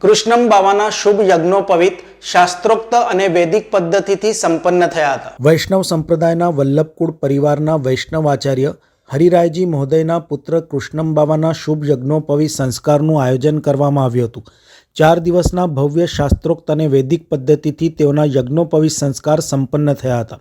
કૃષ્ણમ બાવાના શુભ યજ્ઞોપવિત શાસ્ત્રોક્ત અને વૈદિક પદ્ધતિથી સંપન્ન થયા હતા। વૈષ્ણવ સંપ્રદાયના વલ્લભકુળ પરિવારના વૈષ્ણવાચાર્ય હરિરાયજી મહોદયના પુત્ર કૃષ્ણમ બાવાના શુભ યજ્ઞોપવિત સંસ્કારનું આયોજન કરવામાં આવ્યું હતું। 4 દિવસના ભવ્ય શાસ્ત્રોક્ત અને વૈદિક પદ્ધતિથી તેઓના યજ્ઞોપવિત સંસ્કાર સંપન્ન થયા હતા।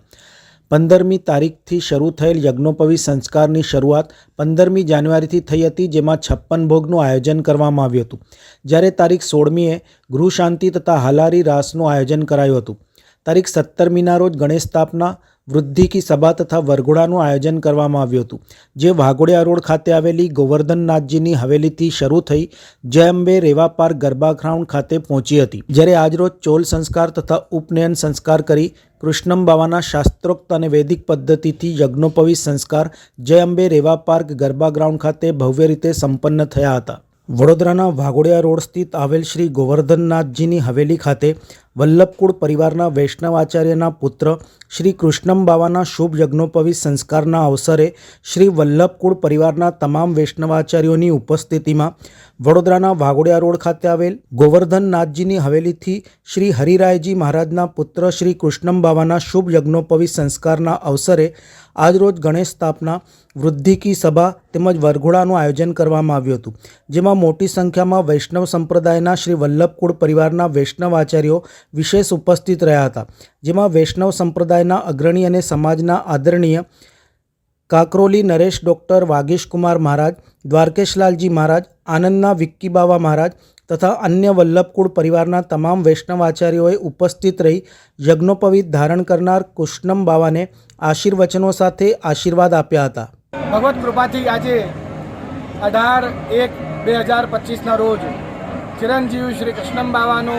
15મી તારીખથી શરૂ થયેલ યજ્ઞોપવિત સંસ્કારની શરૂઆત 15મી જાન્યુઆરીથી થઈ હતી, જેમાં 56 ભોગનું આયોજન કરવામાં આવ્યું હતું, જ્યારે તારીખ 16મીએ ગૃહ શાંતિ તથા હાલારી રાસનું આયોજન કરાયું હતું। તારીખ 17મીના રોજ ગણેશ સ્થાપના, વૃદ્ધિ કી સભા તથા વરઘોડાનું આયોજન કરવામાં આવ્યું હતું, જે વાઘોડિયા રોડ ખાતે આવેલી ગોવર્ધનનાથજીની હવેલીથી શરૂ થઈ જય અંબે રેવા પાર્ક ગરબા ગ્રાઉન્ડ ખાતે પહોંચી હતી। જ્યારે આજરોજ ચોલ સંસ્કાર તથા ઉપનયન સંસ્કાર કરી કૃષ્ણમ બાવાના શાસ્ત્રોક્ત અને વૈદિક પદ્ધતિથી યજ્ઞોપવિત સંસ્કાર જય અંબે રેવા પાર્ક ગરબા ગ્રાઉન્ડ ખાતે ભવ્ય રીતે સંપન્ન થયા હતા। વડોદરાના વાઘોડિયા રોડ સ્થિત આવેલ શ્રી ગોવર્ધનનાથજીની હવેલી ખાતે વલ્લભકુળ પરિવારના વૈષ્ણવાચાર્યના પુત્ર શ્રી કૃષ્ણમ બાવાના શુભ યજ્ઞોપવિત સંસ્કારના અવસરે શ્રી વલ્લભકુળ પરિવારના તમામ વૈષ્ણવાચાર્યોની ઉપસ્થિતિમાં વડોદરાના વાઘોડિયા રોડ ખાતે આવેલ ગોવર્ધનનાથજીની હવેલીથી શ્રી હરિરાયજી મહારાજના પુત્ર શ્રી કૃષ્ણમ બાવાના શુભ યજ્ઞોપવિત સંસ્કારના અવસરે આજરોજ ગણેશ સ્થાપના, વૃદ્ધિ કી સભા તેમજ વરઘોડાનું આયોજન કરવામાં આવ્યું હતું, જેમાં મોટી સંખ્યામાં વૈષ્ણવ સંપ્રદાયના શ્રી વલ્લભકુળ પરિવારના વૈષ્ણવાચાર્યો વિશેષ ઉપસ્થિત રહ્યા હતા, જેમાં વૈષ્ણવ સંપ્રદાયના અગ્રણી અને સમાજના આદરણીય કાકરોલી નરેશ ડૉક્ટર વાગીશકુમાર મહારાજ, દ્વારકેશલાલજી મહારાજ, આનંદના વિક્કી બાવા મહારાજ તથા અન્ય વલ્લભકુળ પરિવારના તમામ વૈષ્ણવાચાર્યોએ ઉપસ્થિત રહી યજ્ઞોપવિત ધારણ કરનાર કૃષ્ણમ બાવાને આશીર્વચનો સાથે આશીર્વાદ આપ્યા હતા। ભગવત કૃપાથી આજે 18/1/2025ના રોજ ચિરંજીવ શ્રી કૃષ્ણમ બાવાનો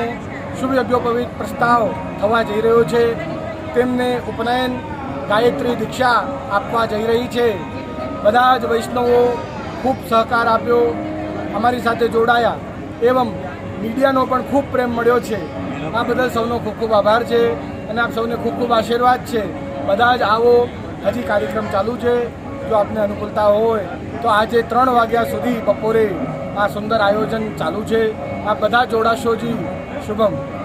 શુભ યજ્ઞોપવિત પ્રસ્તાવ થવા જઈ રહ્યો છે। તેમને ઉપનયન ગાયત્રી દીક્ષા આપવા જઈ રહી છે। બધા જ વૈષ્ણવો ખૂબ સહકાર આપ્યો, અમારી સાથે જોડાયા, એવં મીડિયાનો પણ ખૂબ પ્રેમ મળ્યો છે। આ બદલ સૌનો ખૂબ ખૂબ આભાર છે અને આપ સૌને ખૂબ ખૂબ આશીર્વાદ છે। બધા જ આવો, હજી કાર્યક્રમ ચાલુ છે। જો આપને અનુકૂળતા હોય તો આજે 3 વાગ્યા સુધી બપોરે આ સુંદર આયોજન ચાલુ છે। આપ બધા જોડાશોજી, શુભમ।